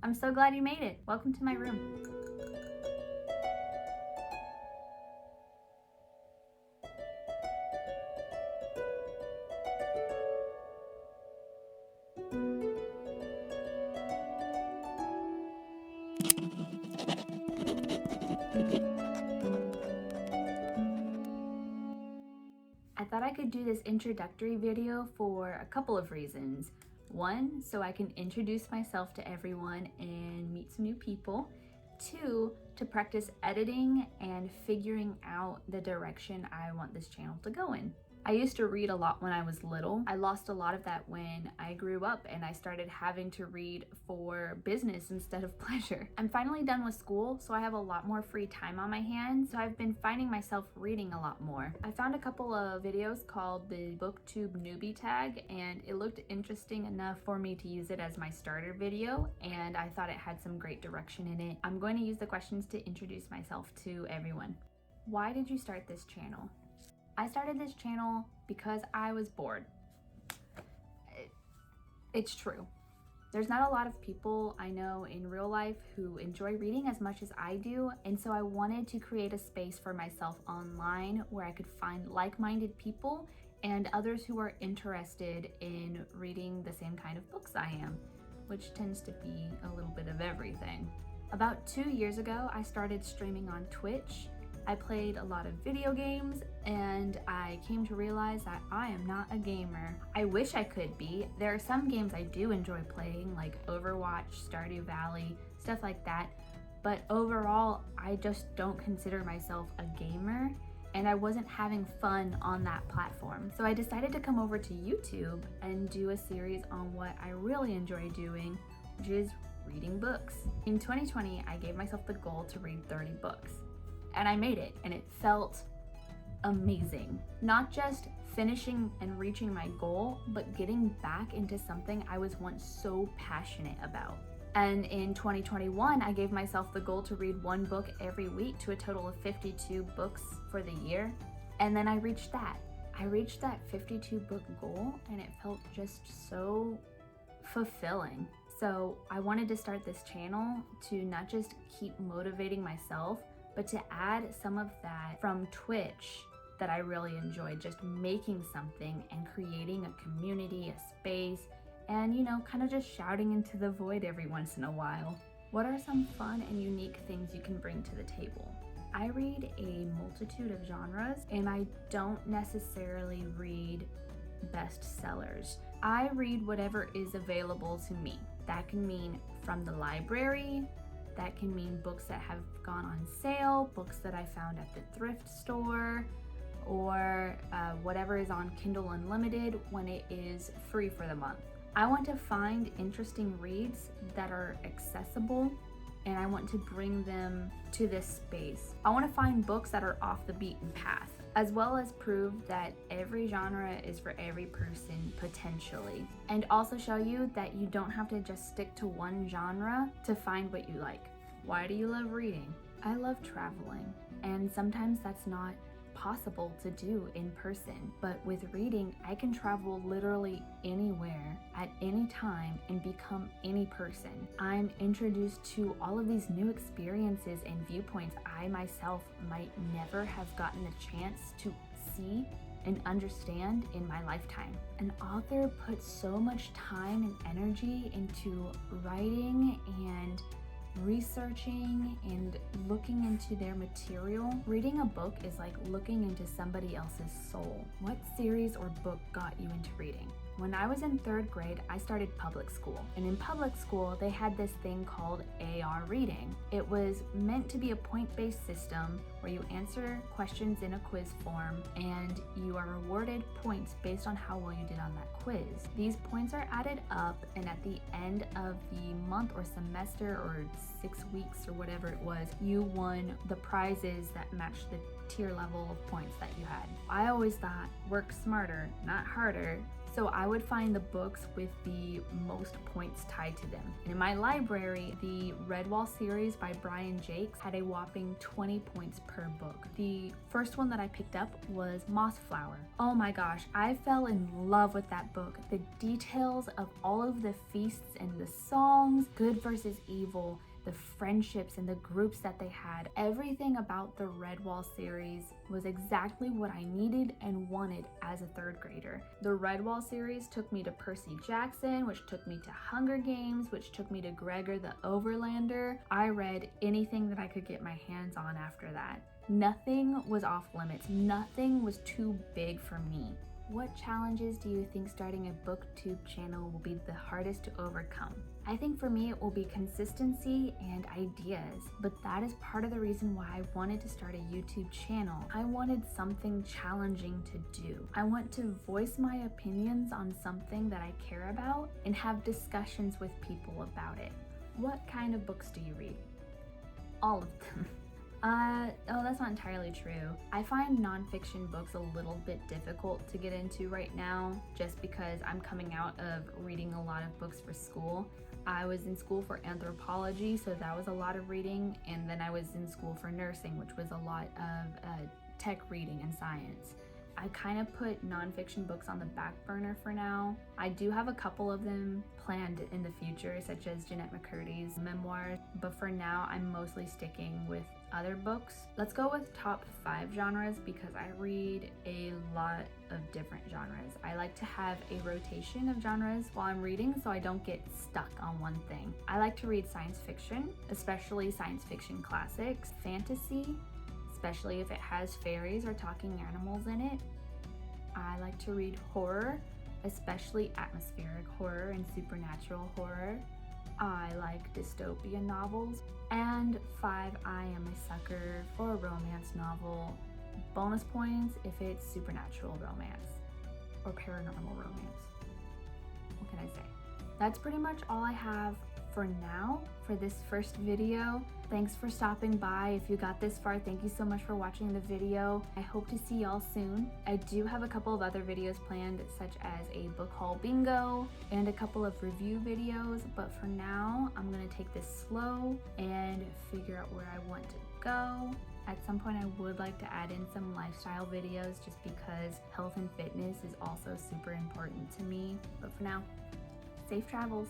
I'm so glad you made it. Welcome to my room. I thought I could do this introductory video for a couple of reasons. One, so I can introduce myself to everyone and meet some new people. Two, to practice editing and figuring out the direction I want this channel to go in. I used to read a lot when I was little. I lost a lot of that when I grew up and I started having to read for business instead of pleasure. I'm finally done with school, so I have a lot more free time on my hands, so I've been finding myself reading a lot more. I found a couple of videos called the Booktube Newbie tag, and it looked interesting enough for me to use it as my starter video, and I thought it had some great direction in it. I'm going to use the questions to introduce myself to everyone. Why did you start this channel? I started this channel because I was bored. It's true. There's not a lot of people I know in real life who enjoy reading as much as I do, and so I wanted to create a space for myself online where I could find like-minded people and others who are interested in reading the same kind of books I am, which tends to be a little bit of everything. About 2 years ago, I started streaming on Twitch. I played a lot of video games, and I came to realize that I am not a gamer. I wish I could be. There are some games I do enjoy playing, like Overwatch, Stardew Valley, stuff like that, but overall, I just don't consider myself a gamer, and I wasn't having fun on that platform. So I decided to come over to YouTube and do a series on what I really enjoy doing, which is reading books. In 2020, I gave myself the goal to read 30 books. And I made it, and it felt amazing. Not just finishing and reaching my goal, but getting back into something I was once so passionate about. And in 2021, I gave myself the goal to read 1 book every week to a total of 52 books for the year. And then I reached that. I reached that 52 book goal, and it felt just so fulfilling. So I wanted to start this channel to not just keep motivating myself, but to add some of that from Twitch that I really enjoyed, just making something and creating a community, a space, and kind of just shouting into the void every once in a while. What are some fun and unique things you can bring to the table? I read a multitude of genres, and I don't necessarily read bestsellers. I read whatever is available to me. That can mean from the library, that can mean books that have gone on sale, books that I found at the thrift store, or whatever is on Kindle Unlimited when it is free for the month. I want to find interesting reads that are accessible, and I want to bring them to this space. I want to find books that are off the beaten path, as well as prove that every genre is for every person potentially, and also show you that you don't have to just stick to one genre to find what you like. Why do you love reading? I love traveling, and sometimes that's not possible to do in person, but with reading, I can travel literally anywhere at any time and become any person. I'm introduced to all of these new experiences and viewpoints I myself might never have gotten the chance to see and understand in my lifetime. An author puts so much time and energy into writing and researching and looking into their material. Reading a book is like looking into somebody else's soul. What series or book got you into reading? When I was in 3rd grade, I started public school. And in public school, they had this thing called AR reading. It was meant to be a point-based system where you answer questions in a quiz form and you are rewarded points based on how well you did on that quiz. These points are added up, and at the end of the month or semester or 6 weeks or whatever it was, you won the prizes that matched the tier level of points that you had. I always thought, work smarter, not harder, So I would find the books with the most points tied to them. And in my library, the Redwall series by Brian Jakes had a whopping 20 points per book. The first one that I picked up was Mossflower. Oh my gosh, I fell in love with that book. The details of all of the feasts and the songs, good versus evil, the friendships and the groups that they had. Everything about the Redwall series was exactly what I needed and wanted as a third grader. The Redwall series took me to Percy Jackson, which took me to Hunger Games, which took me to Gregor the Overlander. I read anything that I could get my hands on after that. Nothing was off limits. Nothing was too big for me. What challenges do you think starting a Booktube channel will be the hardest to overcome? I think for me it will be consistency and ideas, but that is part of the reason why I wanted to start a YouTube channel. I wanted something challenging to do. I want to voice my opinions on something that I care about and have discussions with people about it. What kind of books do you read? All of them. Oh, that's not entirely true. I find nonfiction books a little bit difficult to get into right now, just because I'm coming out of reading a lot of books for school. I was in school for anthropology, so that was a lot of reading, and then I was in school for nursing, which was a lot of tech reading and science. I kind of put nonfiction books on the back burner for now. I do have a couple of them planned in the future, such as Jeanette McCurdy's memoirs, but for now I'm mostly sticking with other books. Let's go with top 5 genres because I read a lot of different genres. I like to have a rotation of genres while I'm reading so I don't get stuck on one thing. I like to read science fiction, especially science fiction classics, fantasy, especially if it has fairies or talking animals in it. I like to read horror, especially atmospheric horror and supernatural horror. I like dystopian novels. And 5, I am a sucker for a romance novel. Bonus points if it's supernatural romance or paranormal romance. What can I say? That's pretty much all I have for now for this first video. Thanks for stopping by. If you got this far, thank you so much for watching the video. I hope to see y'all soon. I do have a couple of other videos planned, such as a book haul bingo and a couple of review videos, but for now I'm gonna take this slow and figure out where I want to go. At some point I would like to add in some lifestyle videos just because health and fitness is also super important to me. But for now, safe travels.